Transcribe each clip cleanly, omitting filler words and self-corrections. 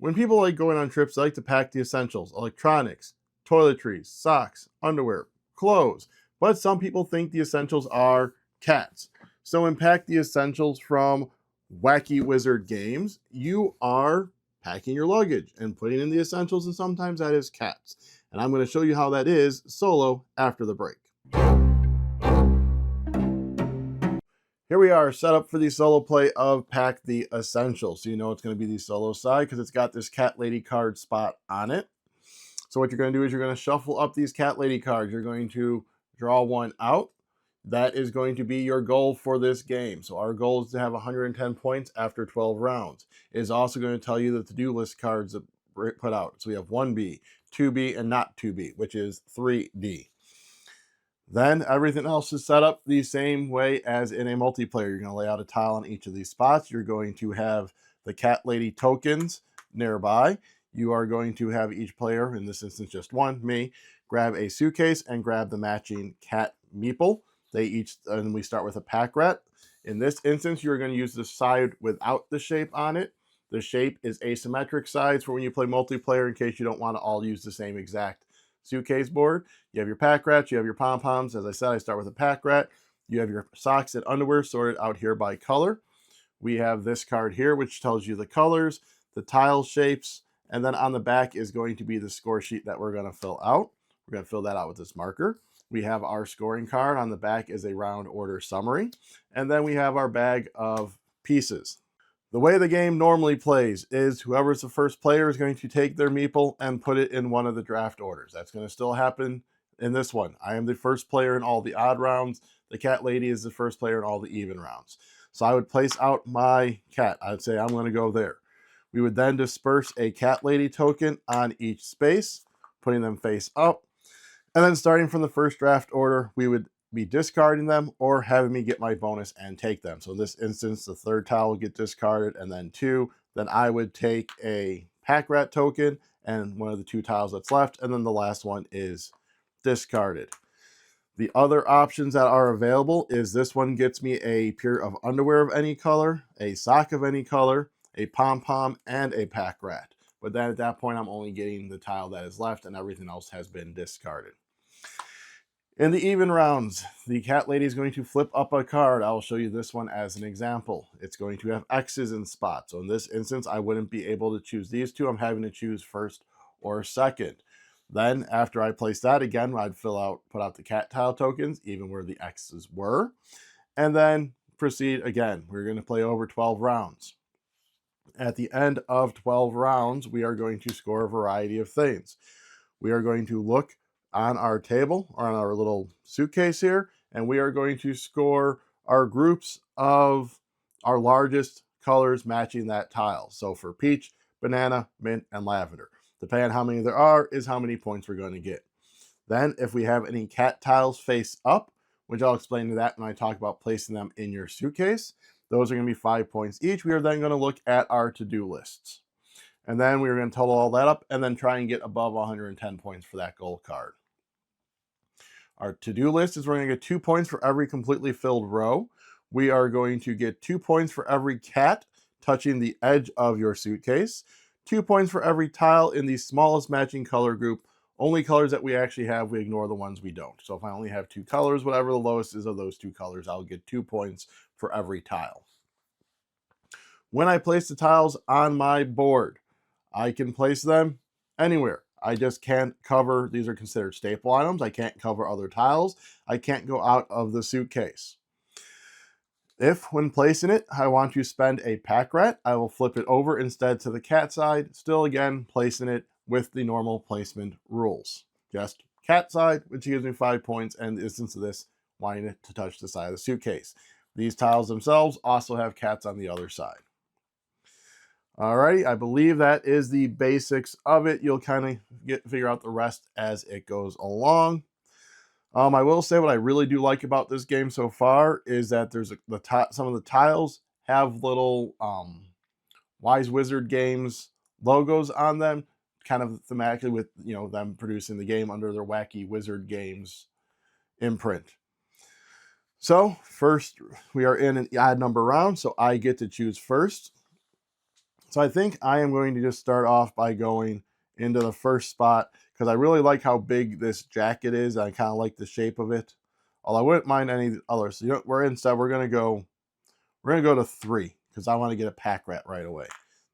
When people like going on trips, they like to pack the essentials: electronics, toiletries, socks, underwear, clothes. But some people think the essentials are cats. So in Pack the Essentials from Wacky Wizard Games, you are packing your luggage and putting in the essentials, and sometimes that is cats. And I'm going to show you how that is solo after the break. Here we are set up for the solo play of Pack the Essentials. So you know it's going to be the solo side because it's got this cat lady card spot on it. So what you're going to do is you're going to shuffle up these cat lady cards. You're going to draw one out. That is going to be your goal for this game. So our goal is to have 110 points after 12 rounds. It is also going to tell you the to-do list cards that we put out. So we have 1B, 2B, and not 2B, which is 3D. Then everything else is set up the same way as in a multiplayer. You're going to lay out a tile on each of these spots. You're going to have the cat lady tokens nearby. You are going to have each player, in this instance just one, me, grab a suitcase and grab the matching cat meeple. And we start with a pack rat. In this instance, you're going to use the side without the shape on it. The shape is asymmetric sides for when you play multiplayer, in case you don't want to all use the same exact suitcase board. You have your pack rats, you have your pom-poms. As I said, I start with a pack rat. You have your socks and underwear sorted out here by color. We have this card here, which tells you the colors, the tile shapes, and then on the back is going to be the score sheet that we're going to fill out. We're going to fill that out with this marker. We have our scoring card. On the back is a round order summary. And then we have our bag of pieces. The way the game normally plays is whoever's the first player is going to take their meeple and put it in one of the draft orders. That's going to still happen in this one. I am the first player in all the odd rounds. The cat lady is the first player in all the even rounds. So I would place out my cat. I'd say I'm going to go there. We would then disperse a cat lady token on each space, putting them face up. And then starting from the first draft order, we would be discarding them or having me get my bonus and take them. So in this instance, the third tile would get discarded and then two. Then I would take a pack rat token and one of the two tiles that's left. And then the last one is discarded. The other options that are available is this one gets me a pair of underwear of any color, a sock of any color, a pom-pom, and a pack rat. But then at that point, I'm only getting the tile that is left and everything else has been discarded. In the even rounds, the cat lady is going to flip up a card. I will show you this one as an example. It's going to have X's in spots. So in this instance, I wouldn't be able to choose these two. I'm having to choose first or second. Then after I place that again, I'd put out the cat tile tokens, even where the X's were, and then proceed again. We're going to play over 12 rounds. At the end of 12 rounds, we are going to score a variety of things. We are going to look on our table or on our little suitcase here, and we are going to score our groups of our largest colors matching that tile. So for peach, banana, mint, and lavender. Depending on how many there are is how many points we're going to get. Then if we have any cat tiles face up, which I'll explain to that when I talk about placing them in your suitcase, those are going to be 5 points each. We are then going to look at our to-do lists. And then we're going to total all that up and then try and get above 110 points for that gold card. Our to-do list is we're going to get 2 points for every completely filled row. We are going to get 2 points for every cat touching the edge of your suitcase. 2 points for every tile in the smallest matching color group. Only colors that we actually have, we ignore the ones we don't. So if I only have 2 colors, whatever the lowest is of those 2 colors, I'll get 2 points for every tile. When I place the tiles on my board, I can place them anywhere. I just can't cover, these are considered staple items. I can't cover other tiles. I can't go out of the suitcase. If, when placing it, I want to spend a pack rat, I will flip it over instead to the cat side, still again placing it with the normal placement rules. Just cat side, which gives me 5 points, and the instance of this, wanting it to touch the side of the suitcase. These tiles themselves also have cats on the other side. Alrighty, I believe that is the basics of it. You'll kind of figure out the rest as it goes along. I will say what I really do like about this game so far is that there's some of the tiles have little Wacky Wizard Games logos on them, kind of thematically with them producing the game under their Wacky Wizard Games imprint. So first, we are in an odd number round, so I get to choose first. So I think I am going to just start off by going into the first spot because I really like how big this jacket is. I kind of like the shape of it. Although I wouldn't mind any others. So we're gonna go to 3 because I want to get a pack rat right away.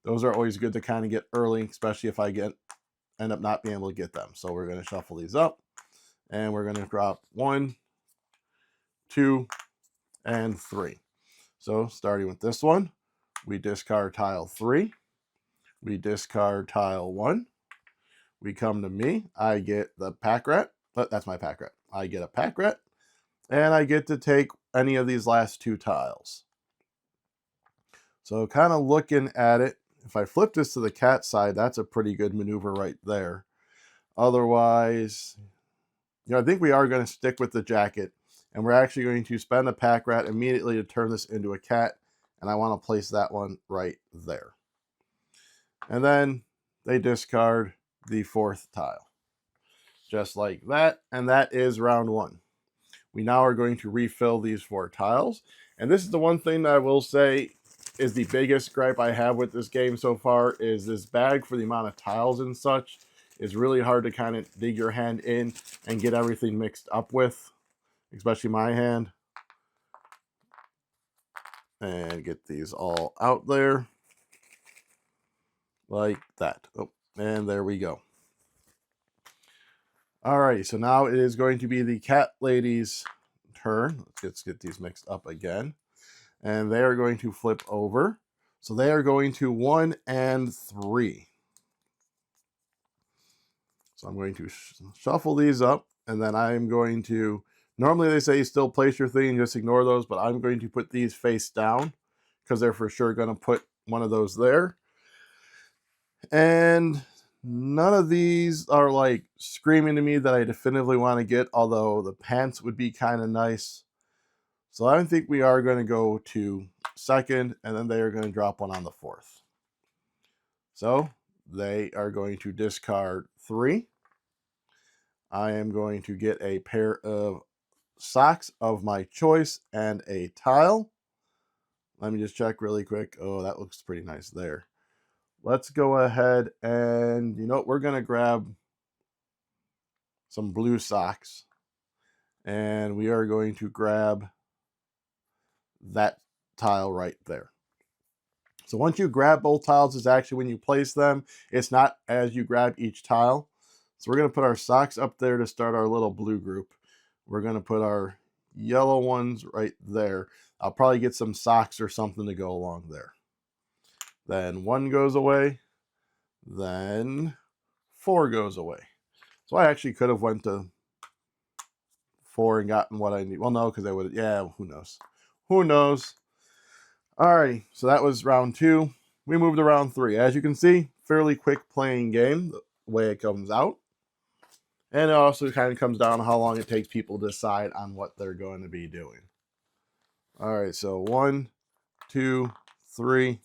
Those are always good to kind of get early, especially if I end up not being able to get them. So we're going to shuffle these up and we're going to drop 1, 2, and 3. So starting with this one, we discard tile 3. We discard tile 1. We come to me. I get the pack rat. That's my pack rat. I get a pack rat. And I get to take any of these last 2 tiles. So kind of looking at it, if I flip this to the cat side, that's a pretty good maneuver right there. Otherwise, I think we are going to stick with the jacket. And we're actually going to spend a pack rat immediately to turn this into a cat. And I want to place that one right there. And then they discard the 4th tile. Just like that. And that is round 1. We now are going to refill these 4 tiles. And this is the one thing that I will say is the biggest gripe I have with this game so far, is this bag for the amount of tiles and such is really hard to kind of dig your hand in and get everything mixed up with, especially my hand. And get these all out there like that. Oh, and there we go. Alrighty, so now it is going to be the cat lady's turn. Let's get these mixed up again. And they are going to flip over. So they are going to 1 and 3. So I'm going to shuffle these up, and then I'm going to, normally they say still place your thing and just ignore those, but I'm going to put these face down because they're for sure going to put one of those there. And none of these are like screaming to me that I definitively want to get, although the pants would be kind of nice. So I think we are going to go to 2nd, and then they are going to drop one on the 4th. So they are going to discard 3. I am going to get a pair of socks of my choice and a tile. Let me just check really quick. Oh, that looks pretty nice there. Let's go ahead and, we're going to grab some blue socks. And we are going to grab that tile right there. So once you grab both tiles, is actually when you place them. It's not as you grab each tile. So we're going to put our socks up there to start our little blue group. We're going to put our yellow ones right there. I'll probably get some socks or something to go along there. Then 1 goes away. Then 4 goes away. So I actually could have went to 4 and gotten what I need. Well, no, because I would have, yeah, who knows? Who knows? Alrighty, so that was round 2. We moved to round 3. As you can see, fairly quick playing game, the way it comes out. And it also kind of comes down to how long it takes people to decide on what they're going to be doing. Alright, so 1, 2, 3,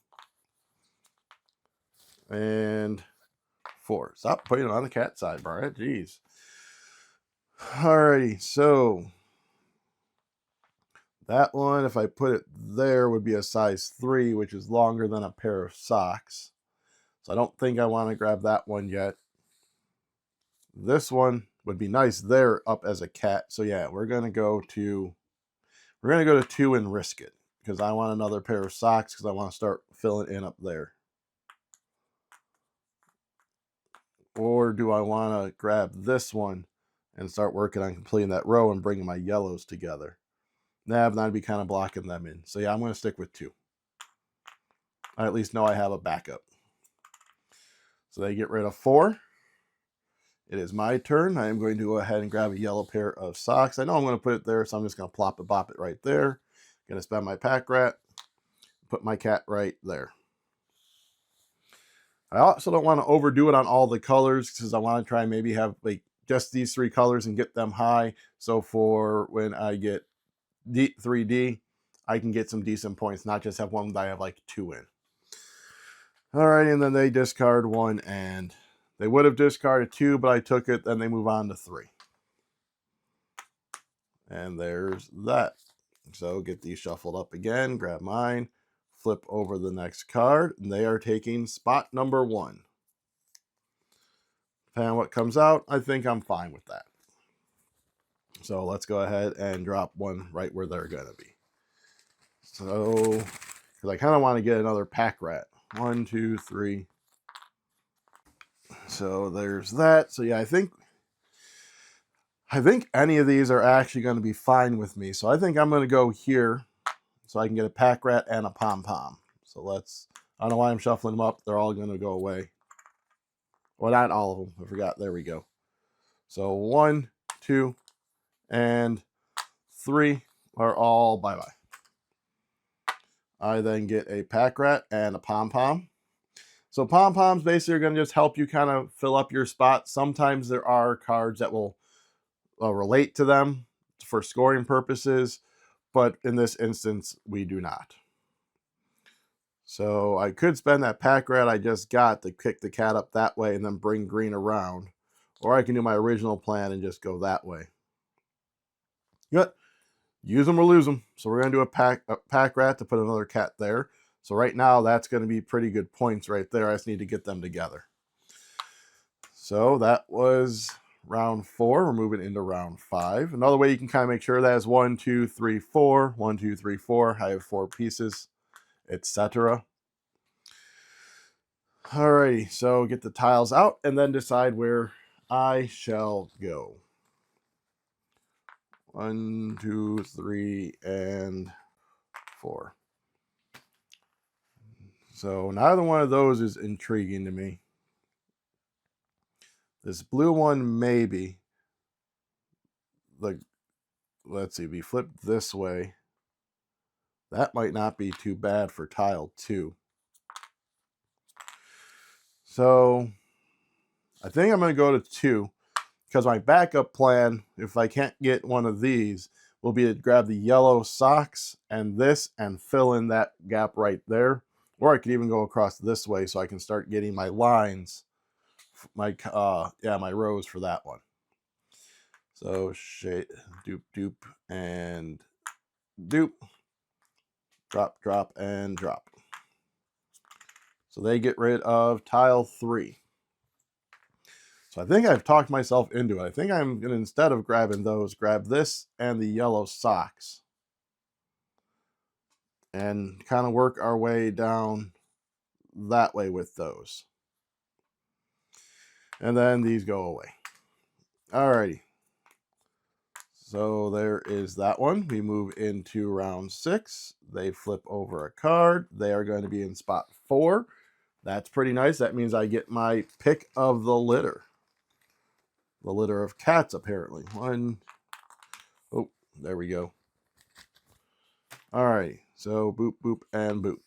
and 4. Stop putting it on the cat side, Brian. Jeez. Alrighty, so that one, if I put it there, would be a size 3, which is longer than a pair of socks. So I don't think I want to grab that one yet. This one would be nice there up as a cat. So yeah, we're going to go to 2 and risk it, because I want another pair of socks because I want to start filling in up there. Or do I want to grab this one and start working on completing that row and bringing my yellows together? Nah, but I'd be kind of blocking them in. So yeah, I'm going to stick with 2. I at least know I have a backup. So they get rid of 4. It is my turn. I am going to go ahead and grab a yellow pair of socks. I know I'm going to put it there, so I'm just going to plop it, bop it right there. Going to spend my pack rat. Put my cat right there. I also don't want to overdo it on all the colors, because I want to try and maybe have like just these 3 colors and get them high. So for when I get 3D, I can get some decent points, not just have one that I have like 2 in. All right, and then they discard 1, and they would have discarded 2, but I took it. Then they move on to 3. And there's that. So get these shuffled up again. Grab mine. flip over the next card, and they are taking spot number 1. Depending on what comes out, I think I'm fine with that. So let's go ahead and drop one right where they're going to be. So, because I kind of want to get another pack rat. 1, 2, 3. So there's that. So yeah, I think any of these are actually going to be fine with me. So I think I'm going to go here so I can get a pack rat and a pom-pom. So let's, I don't know why I'm shuffling them up. They're all going to go away. Well, not all of them. I forgot. There we go. So 1, 2, and 3 are all bye-bye. I then get a pack rat and a pom-pom. So pom-poms basically are going to just help you kind of fill up your spot. Sometimes there are cards that will relate to them for scoring purposes, but in this instance, we do not. So I could spend that pack rat I just got to kick the cat up that way and then bring green around. Or I can do my original plan and just go that way. Good. Use them or lose them. So we're going to do a pack rat to put another cat there. So right now, that's going to be pretty good points right there. I just need to get them together. So that was round 4. We're moving into round 5. Another way you can kind of make sure that is 1, 2, 3, 4. 1, 2, 3, 4. I have 4 pieces, etc. Alrighty, so get the tiles out and then decide where I shall go. 1, 2, 3, and 4. So neither one of those is intriguing to me. This blue one, maybe. Let's see, we flip this way. That might not be too bad for tile 2. So I think I'm going to go to 2 because my backup plan, if I can't get one of these, will be to grab the yellow socks and this and fill in that gap right there. Or I could even go across this way so I can start getting my lines, my rows for that one. So shade, doop, doop, and doop. Drop, drop, and drop. So they get rid of tile 3. So I think I've talked myself into it. I think I'm going to, instead of grabbing those, grab this and the yellow socks. And kind of work our way down that way with those. And then these go away. Alrighty. So there is that one. We move into round 6. They flip over a card. They are going to be in spot 4. That's pretty nice. That means I get my pick of the litter. The litter of cats, apparently. 1. Oh, there we go. Alrighty. So boop, boop, and boop.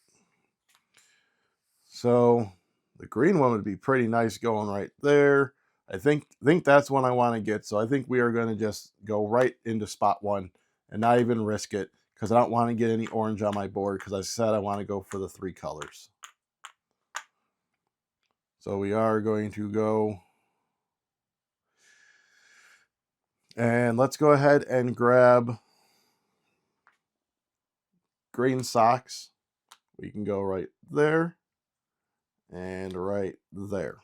So the green one would be pretty nice going right there. I think that's one I want to get. So I think we are going to just go right into spot 1 and not even risk it because I don't want to get any orange on my board because I said I want to go for the 3 colors. So we are going to go, and let's go ahead and grab green socks. We can go right there and right there.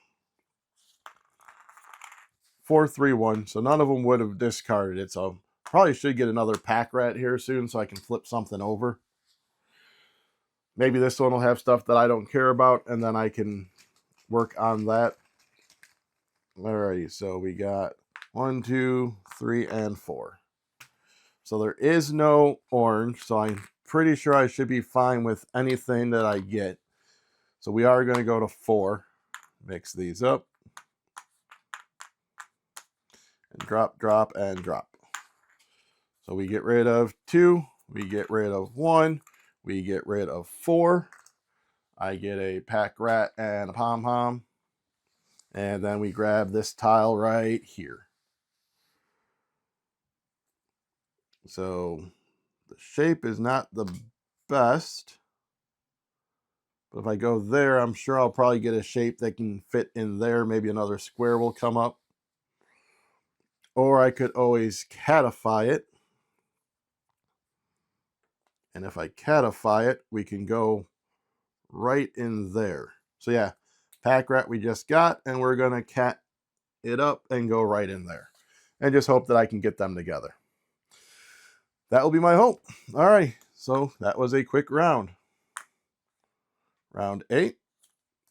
4, 3, 1. So none of them would have discarded it. So probably should get another pack rat here soon so I can flip something over. Maybe this one will have stuff that I don't care about, and then I can work on that. Alrighty, so we got 1, 2, 3, and 4. So there is no orange, so I'm pretty sure I should be fine with anything that I get. So we are going to go to 4. Mix these up. And drop, drop, and drop. So we get rid of 2. We get rid of 1. We get rid of 4. I get a pack rat and a pom-pom. And then we grab this tile right here. So the shape is not the best. But if I go there, I'm sure I'll probably get a shape that can fit in there. Maybe another square will come up. Or I could always catify it. And if I catify it, we can go right in there. So yeah, pack rat we just got, and we're gonna cat it up and go right in there. And just hope that I can get them together. That will be my hope. All right, so that was a quick round. Round 8,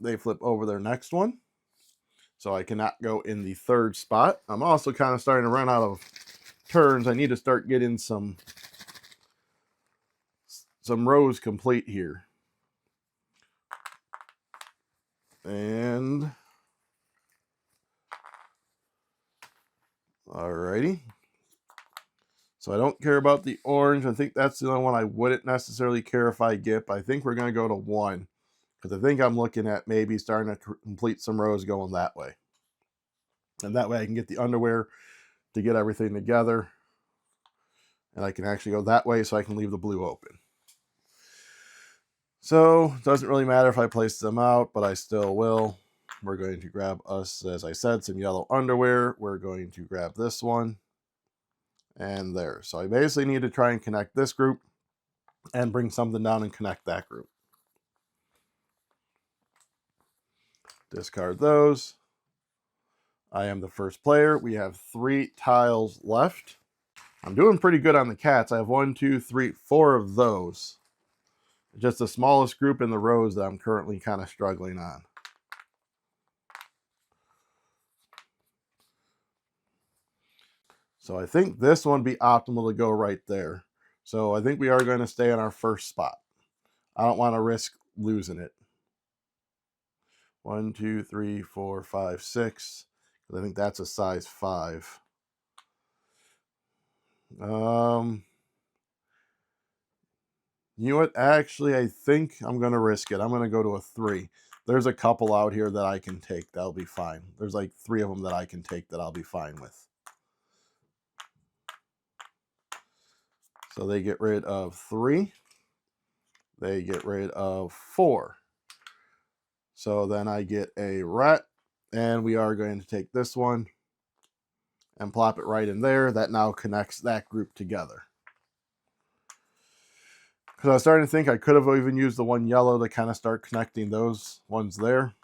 they flip over their next one. So I cannot go in the third spot. I'm also kind of starting to run out of turns. I need to start getting some rows complete here. And alrighty. So I don't care about the orange. I think that's the only one I wouldn't necessarily care if I get. But I think we're going to go to 1. Because I think I'm looking at maybe starting to complete some rows going that way. And that way I can get the underwear to get everything together. And I can actually go that way so I can leave the blue open. So it doesn't really matter if I place them out, but I still will. We're going to grab us, as I said, some yellow underwear. We're going to grab this one. And there. So I basically need to try and connect this group and bring something down and connect that group. Discard those. I am the first player. We have 3 tiles left. I'm doing pretty good on the cats. I have 1, 2, 3, 4 of those. Just the smallest group in the rows that I'm currently kind of struggling on. So I think this one would be optimal to go right there. So I think we are going to stay in our first spot. I don't want to risk losing it. 1, 2, 3, 4, 5, 6. I think that's a size 5. You know what? Actually, I think I'm going to risk it. I'm going to go to a 3. There's a couple out here that I can take. That'll be fine. There's like 3 of them that I can take that I'll be fine with. So they get rid of 3. They get rid of 4. So then I get a rat. And we are going to take this one and plop it right in there. That now connects that group together. Because I was starting to think I could have even used the one yellow to kind of start connecting those ones there.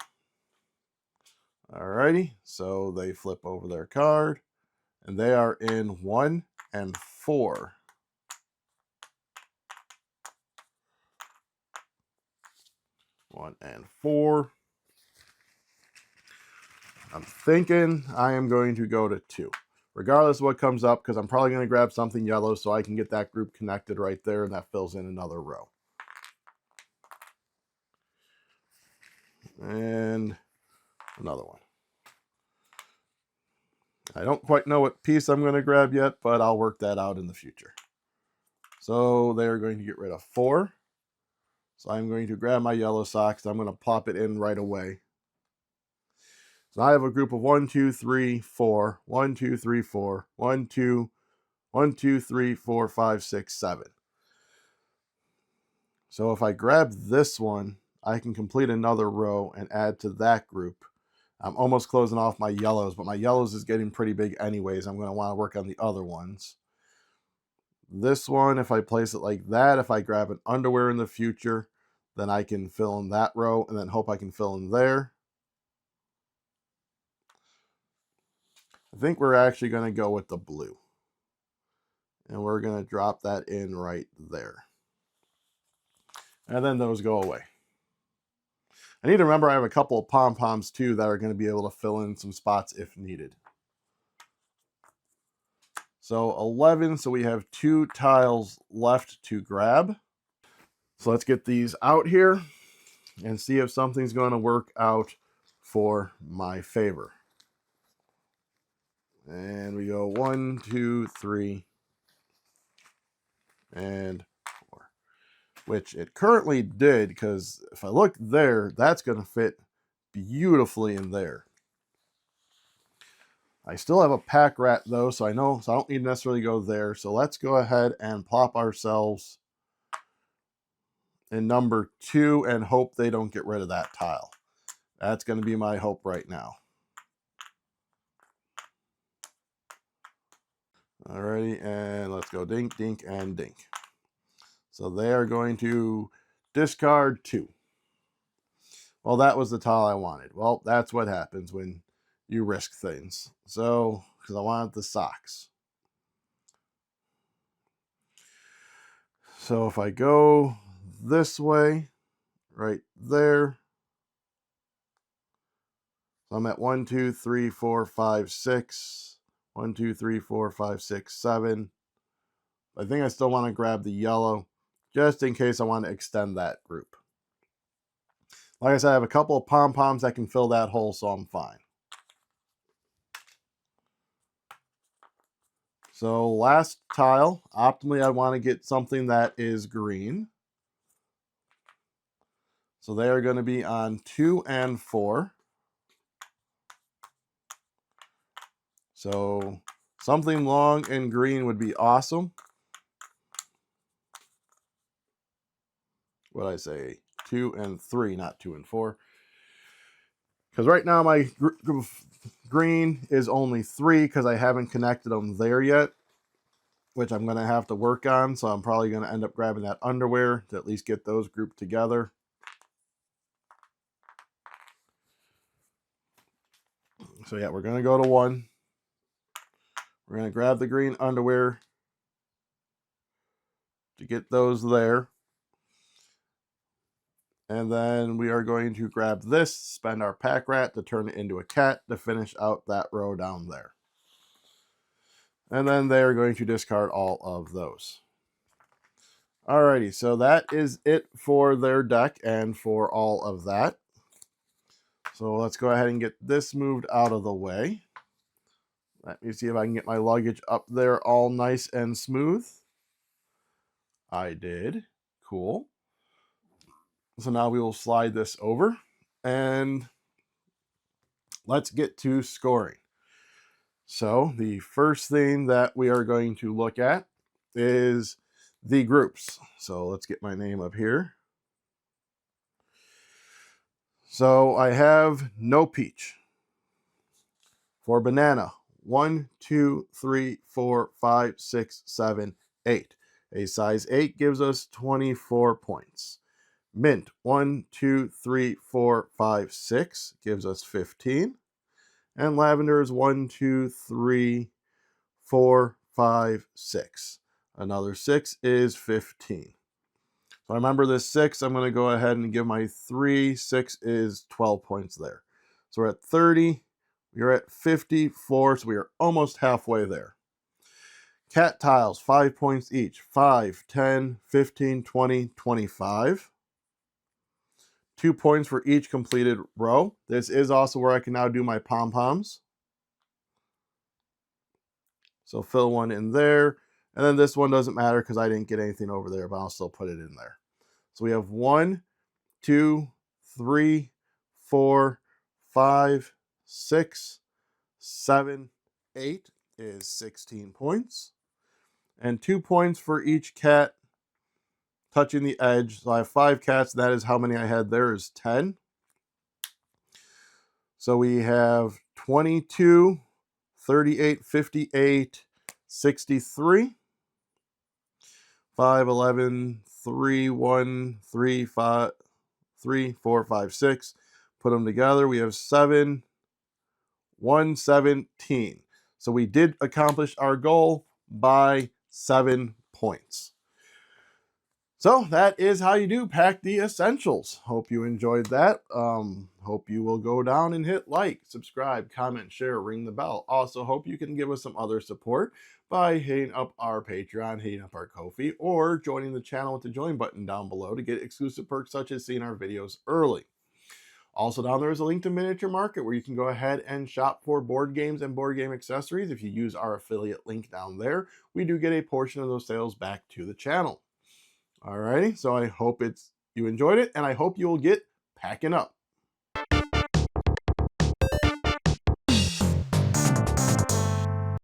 Alrighty, so they flip over their card. And they are in 1 and 4. One and 4. I'm thinking I am going to go to 2. Regardless of what comes up, because I'm probably going to grab something yellow so I can get that group connected right there, and that fills in another row. And another one. I don't quite know what piece I'm going to grab yet, but I'll work that out in the future. So they're going to get rid of 4. So I'm going to grab my yellow socks. I'm going to plop it in right away. So I have a group of 1, 2, 3, 4. 1, 2, 3, 4. 1, 2, 1, 2, 3, 4, 5, 6, 7. So if I grab this one, I can complete another row and add to that group. I'm almost closing off my yellows, but my yellows is getting pretty big anyways. I'm going to want to work on the other ones. This one, if I place it like that, if I grab an underwear in the future, then I can fill in that row and then hope I can fill in there. I think we're actually going to go with the blue. And we're going to drop that in right there. And then those go away. I need to remember I have a couple of pom-poms too that are going to be able to fill in some spots if needed. So 11, so we have 2 tiles left to grab. So let's get these out here and see if something's going to work out for my favor. And we go 1, 2, 3, and 4. Which it currently did, because if I look there, that's going to fit beautifully in there. I still have a pack rat though, so I don't need to necessarily go there. So let's go ahead and plop ourselves in number 2 and hope they don't get rid of that tile. That's going to be my hope right now. Alrighty, and let's go dink, dink, and dink. So they are going to discard 2. Well, that was the tile I wanted. Well, that's what happens when you risk things. So, because I wanted the socks. So if I go this way, right there, so I'm at 1, 2, 3, 4, 5, 6. 1, 2, 3, 4, 5, 6, 7. I think I still want to grab the yellow just in case I want to extend that group. Like I said, I have a couple of pom-poms that can fill that hole, so I'm fine. So last tile, optimally I want to get something that is green. So they are going to be on 2 and 4. So something long and green would be awesome. What did I say? 2 and 3, not 2 and 4. Because right now my green is only 3 because I haven't connected them there yet, which I'm going to have to work on. So I'm probably going to end up grabbing that underwear to at least get those grouped together. So yeah, we're going to go to 1. We're going to grab the green underwear to get those there. And then we are going to grab this, spend our pack rat to turn it into a cat to finish out that row down there. And then they are going to discard all of those. Alrighty, so that is it for their deck and for all of that. So let's go ahead and get this moved out of the way. Let me see if I can get my luggage up there all nice and smooth. I did. Cool. So now we will slide this over and let's get to scoring. So the first thing that we are going to look at is the groups. So let's get my name up here. So I have no peach. For banana, 1, 2, 3, 4, 5, 6, 7, 8. A size 8 gives us 24 points. Mint, 1, 2, 3, 4, 5, 6 gives us 15. And lavender is 1, 2, 3, 4, 5, 6. Another 6 is 15. So remember this 6, I'm going to go ahead and give my 3. 6 is 12 points there. So we're at 30. We're at 54, so we are almost halfway there. Cat tiles, 5 points each. 5, 10, 15, 20, 25. 2 points for each completed row. This is also where I can now do my pom-poms. So fill one in there. And then this one doesn't matter because I didn't get anything over there, but I'll still put it in there. So we have 1, 2, 3, 4, 5, 6, 7, 8 is 16 points. And 2 points for each cat touching the edge. So I have 5 cats. That is how many I had there is 10. So we have 22, 38, 58, 63. 5, 11, 3, 1, 3, 5, 3, 4, 5, 6. Put them together. We have 7, 117. So we did accomplish our goal by 7 points. So that is how you do pack the essentials. Hope you enjoyed that. Hope you will go down and hit like, subscribe, comment, share, ring the bell. Also hope you can give us some other support by hitting up our Patreon, hitting up our Ko-fi, or joining the channel with the join button down below to get exclusive perks such as seeing our videos early. Also down there is a link to Miniature Market where you can go ahead and shop for board games and board game accessories. If you use our affiliate link down there, we do get a portion of those sales back to the channel. Alrighty, so I hope you enjoyed it, and I hope you will get packing up.